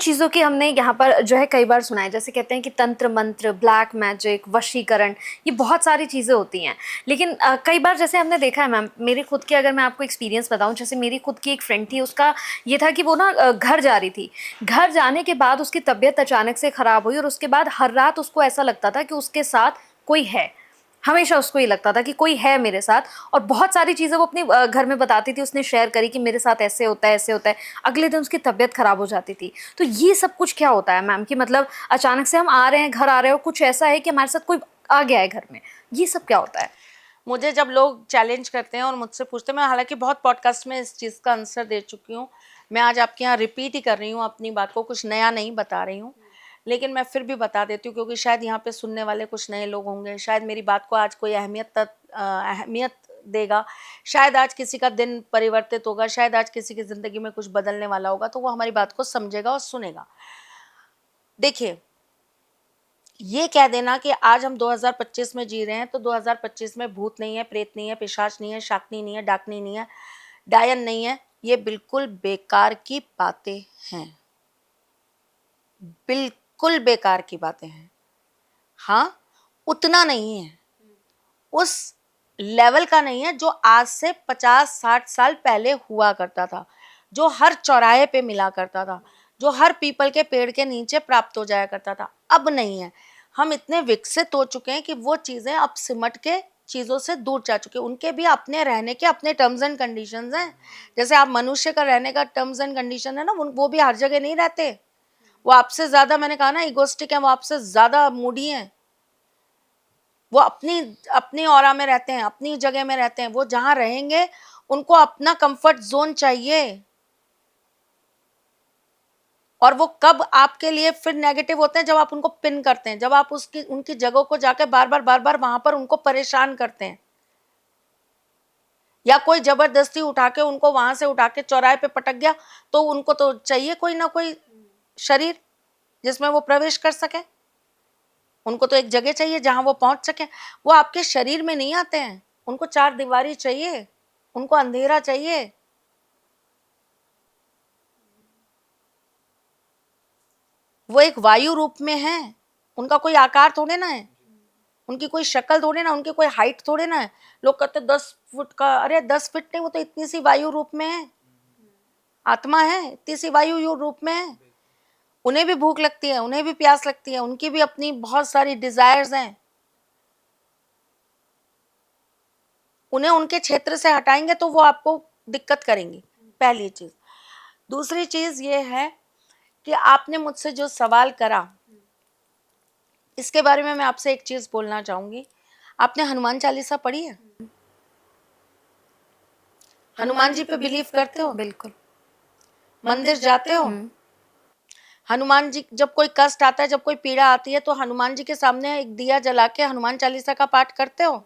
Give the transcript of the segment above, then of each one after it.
चीज़ों की हमने यहाँ पर जो है कई बार सुना है, जैसे कहते हैं कि तंत्र मंत्र, ब्लैक मैजिक, वशीकरण, ये बहुत सारी चीज़ें होती हैं। लेकिन कई बार जैसे हमने देखा है मैम, मेरे खुद के अगर मैं आपको एक्सपीरियंस बताऊँ, जैसे मेरी खुद की एक फ्रेंड थी, उसका ये था कि वो ना घर जा रही थी। घर जाने के बाद उसकी तबीयत अचानक से ख़राब हुई और उसके बाद हर रात उसको ऐसा लगता था कि उसके साथ कोई है। हमेशा उसको ये लगता था कि कोई है मेरे साथ, और बहुत सारी चीज़ें वो अपने घर में बताती थी, उसने शेयर करी कि मेरे साथ ऐसे होता है, ऐसे होता है। अगले दिन उसकी तबीयत खराब हो जाती थी। तो ये सब कुछ क्या होता है मैम, कि मतलब अचानक से हम आ रहे हैं, घर आ रहे हो, कुछ ऐसा है कि हमारे साथ कोई आ गया है घर में, ये सब क्या होता है? मुझे जब लोग चैलेंज करते हैं और मुझसे पूछते हैं, मैं हालांकि बहुत पॉडकास्ट में इस चीज़ का आंसर दे चुकी हूँ, मैं आज आपके यहाँ रिपीट ही कर रही हूँ अपनी बात को, कुछ नया नहीं बता रही हूँ, लेकिन मैं फिर भी बता देती हूँ क्योंकि शायद यहाँ पे सुनने वाले कुछ नए लोग होंगे, शायद मेरी बात को आज कोई अहमियत देगा, शायद आज किसी का दिन परिवर्तित होगा, शायद आज किसी की ज़िंदगी में कुछ बदलने वाला होगा, तो वो हमारी बात को समझेगा और सुनेगा। देखिए, ये कह देना कि आज हम 2025 में जी रहे हैं तो 2025 में भूत नहीं है, प्रेत नहीं है, पिशाच नहीं है, शाकनी नहीं है, डाकनी नहीं है, डायन नहीं है, ये बिल्कुल बेकार की बातें हैं, बिल्कुल बेकार की बातें हैं। हाँ, उतना नहीं है, उस लेवल का नहीं है जो आज से 50-60 साल पहले हुआ करता था, जो हर चौराहे पे मिला करता था, जो हर पीपल के पेड़ के नीचे प्राप्त हो जाया करता था। अब नहीं है। हम इतने विकसित हो चुके हैं कि वो चीज़ें अब सिमट के चीज़ों से दूर जा चुके हैं। उनके भी अपने रहने के अपने टर्म्स एंड कंडीशंस हैं। जैसे आप मनुष्य का रहने का टर्म्स एंड कंडीशन है ना, वो भी हर जगह नहीं रहते। वो आपसे ज़्यादा, मैंने कहा ना, इगोस्टिक हैं, वो आपसे ज़्यादा मूडी हैं। वो अपनी अपनी ऑरा में रहते हैं, अपनी जगह में रहते हैं। वो जहां रहेंगे उनको अपना कंफर्ट जोन चाहिए, और वो कब आपके लिए फिर नेगेटिव होते हैं, जब आप उनको पिन करते हैं, जब आप उसकी उनकी जगह को जाकर बार बार वहां पर उनको परेशान करते हैं, या कोई जबरदस्ती उठा के उनको वहां से उठा के चौराहे पे पटक गया, तो उनको तो चाहिए कोई ना कोई शरीर जिसमें वो प्रवेश कर सके। उनको तो एक जगह चाहिए जहां वो पहुंच सके। वो आपके शरीर में नहीं आते हैं, उनको चार दीवारी चाहिए, उनको अंधेरा चाहिए। वो एक वायु रूप में है, उनका कोई आकार थोड़े ना है, उनकी कोई शक्ल थोड़े ना, उनकी कोई हाइट थोड़े ना है। लोग कहते 10 फुट का, अरे 10 फीट नहीं, वो तो इतनी सी वायु रूप में है, आत्मा है, इतनी सी वायु रूप में है। उन्हें भी भूख लगती है, उन्हें भी प्यास लगती है, उनकी भी अपनी बहुत सारी डिजायर्स हैं। उन्हें उनके क्षेत्र से हटाएंगे तो वो आपको दिक्कत करेंगी, पहली चीज। दूसरी चीज ये है कि आपने मुझसे जो सवाल करा, इसके बारे में मैं आपसे एक चीज बोलना चाहूंगी। आपने हनुमान चालीसा पढ़ी है? हनुमान जी पे बिलीव करते हो? बिल्कुल। मंदिर जाते हो? हनुमान जी, जब कोई कष्ट आता है, जब कोई पीड़ा आती है, तो हनुमान जी के सामने एक दिया जला के हनुमान चालीसा का पाठ करते हो?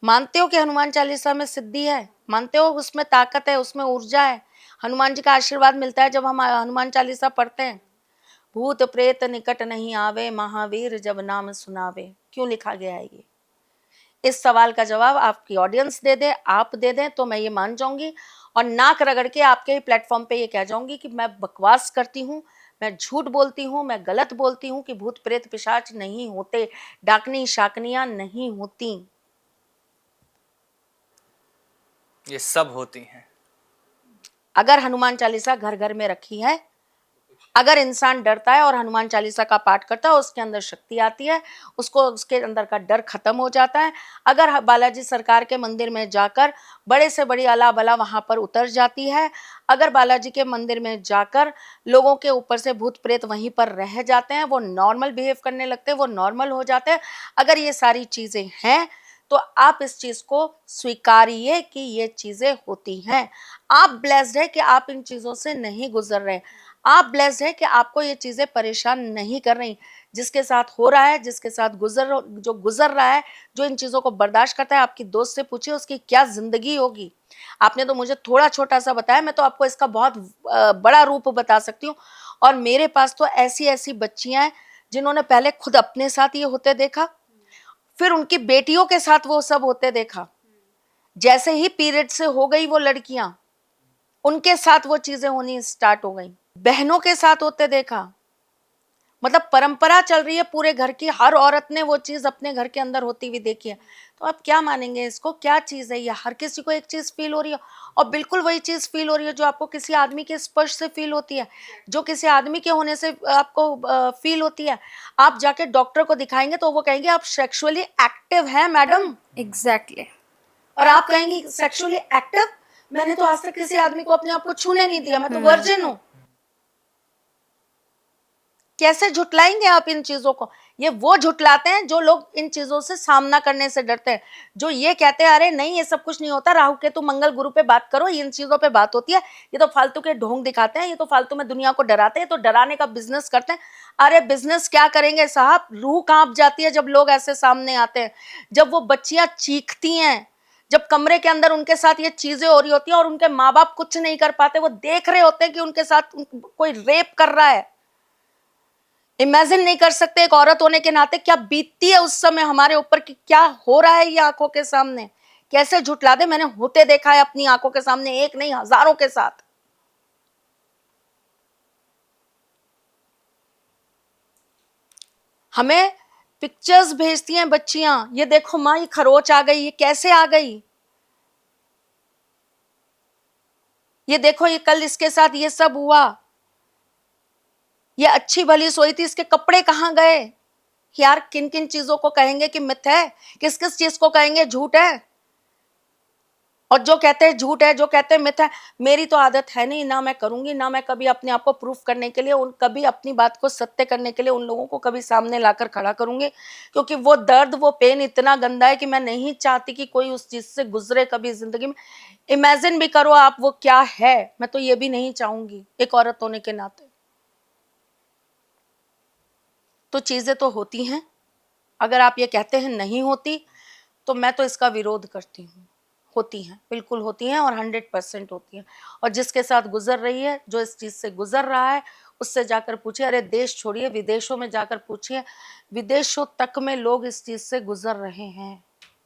मानते हो कि हनुमान चालीसा में सिद्धि है? मानते हो उसमें ताकत है, उसमें ऊर्जा है? हनुमान जी का आशीर्वाद मिलता है जब हम हनुमान चालीसा पढ़ते हैं। भूत प्रेत निकट नहीं आवे, महावीर जब नाम सुनावे। क्यों लिखा गया है ये? इस सवाल का जवाब आपकी ऑडियंस दे दे, आप दे दें, तो मैं ये मान जाऊंगी, और नाक रगड़ के आपके ही प्लेटफॉर्म पे ये कह जाऊंगी कि मैं बकवास करती हूँ, मैं झूठ बोलती हूँ, मैं गलत बोलती हूँ, कि भूत प्रेत पिशाच नहीं होते, डाकनी शाकनियां नहीं होती। ये सब होती हैं। अगर हनुमान चालीसा घर घर में रखी है, अगर इंसान डरता है और हनुमान चालीसा का पाठ करता है, उसके अंदर शक्ति आती है, उसको उसके अंदर का डर खत्म हो जाता है। अगर बालाजी सरकार के मंदिर में जाकर बड़े से बड़ी अला बला वहां पर उतर जाती है, अगर बालाजी के मंदिर में जाकर लोगों के ऊपर से भूत प्रेत वहीं पर रह जाते हैं, वो नॉर्मल बिहेव करने लगते हैं, वो नॉर्मल हो जाते हैं, अगर ये सारी चीजें हैं, तो आप इस चीज को स्वीकारिए कि ये चीजें होती हैं। आप ब्लेस्ड है कि आप इन चीजों से नहीं गुजर रहे। आप ब्लेस्ड है कि आपको ये चीजें परेशान नहीं कर रही। जिसके साथ हो रहा है, जिसके साथ जो गुजर रहा है, जो इन चीजों को बर्दाश्त करता है, आपकी दोस्त से पूछिए उसकी क्या जिंदगी होगी। आपने तो मुझे थोड़ा छोटा सा बताया, मैं तो आपको इसका बहुत बड़ा रूप बता सकती हूँ। और मेरे पास तो ऐसी ऐसी बच्चियां हैं जिन्होंने पहले खुद अपने साथ ये होते देखा, फिर उनकी बेटियों के साथ वो सब होते देखा। जैसे ही पीरियड से हो गई वो लड़कियां, उनके साथ वो चीजें होनी स्टार्ट हो गई। बहनों के साथ होते देखा। मतलब परंपरा चल रही है पूरे घर की, हर औरत ने वो चीज अपने घर के अंदर होती हुई देखी है। तो आप क्या मानेंगे इसको, क्या चीज है ये? हर किसी को एक चीज फील हो रही है, और बिल्कुल वही चीज फील हो रही है जो आपको किसी आदमी के स्पर्श से फील होती है, जो किसी आदमी के होने से आपको फील होती है। आप जाके डॉक्टर को दिखाएंगे तो वो कहेंगे आप सेक्सुअली एक्टिव हैं मैडम, एग्जैक्टली। और आप कहेंगी सेक्सुअली एक्टिव? मैंने तो आज तक किसी आदमी को अपने आप को छूने नहीं दिया, मैं तो वर्जिन हूं। कैसे झुटलाएंगे आप इन चीजों को? ये वो झुटलाते हैं जो लोग इन चीजों से सामना करने से डरते हैं, जो ये कहते हैं अरे नहीं ये सब कुछ नहीं होता, राहु केतु मंगल गुरु पे बात करो, इन चीजों पे बात होती है, ये तो फालतू के ढोंग दिखाते हैं, ये तो फालतू में दुनिया को डराते हैं, तो डराने का बिजनेस करते हैं। अरे बिजनेस क्या करेंगे साहब, रूह कांप जाती है जब लोग ऐसे सामने आते हैं, जब वो बच्चियां चीखती हैं, जब कमरे के अंदर उनके साथ ये चीजें हो रही होती हैं और उनके माँ बाप कुछ नहीं कर पाते, वो देख रहे होते हैं कि उनके साथ कोई रेप कर रहा है। इमेजिन नहीं कर सकते एक औरत होने के नाते क्या बीतती है उस समय हमारे ऊपर, कि क्या हो रहा है ये आंखों के सामने, कैसे झुटला दे। मैंने होते देखा है अपनी आंखों के सामने, एक नहीं हजारों के साथ। हमें पिक्चर्स भेजती हैं बच्चियां, ये देखो माँ ये खरोच आ गई, ये कैसे आ गई, ये देखो ये कल इसके साथ ये सब हुआ, ये अच्छी भली सोई थी, इसके कपड़े कहाँ गए। यार किन किन चीजों को कहेंगे कि मिथ है, किस किस चीज को कहेंगे झूठ है, और जो कहते हैं झूठ है, जो कहते हैं मिथ है। मेरी तो आदत है नहीं, ना मैं करूंगी, ना मैं कभी अपने आप को प्रूफ करने के लिए, कभी अपनी बात को सत्य करने के लिए उन लोगों को कभी सामने लाकर खड़ा करूंगी, क्योंकि वो दर्द वो पेन इतना गंदा है कि मैं नहीं चाहती कि कोई उस चीज से गुजरे कभी जिंदगी में। इमेजिन भी करो आप वो क्या है, मैं तो ये भी नहीं चाहूंगी एक औरत होने के नाते। तो चीजें तो होती हैं, अगर आप ये कहते हैं नहीं होती तो मैं तो इसका विरोध करती हूँ। होती हैं, बिल्कुल होती हैं, और 100% होती हैं। और जिसके साथ गुजर रही है, जो इस चीज से गुजर रहा है, उससे जाकर पूछिए। अरे देश छोड़िए, विदेशों में जाकर पूछिए, विदेशों तक में लोग इस चीज से गुजर रहे हैं।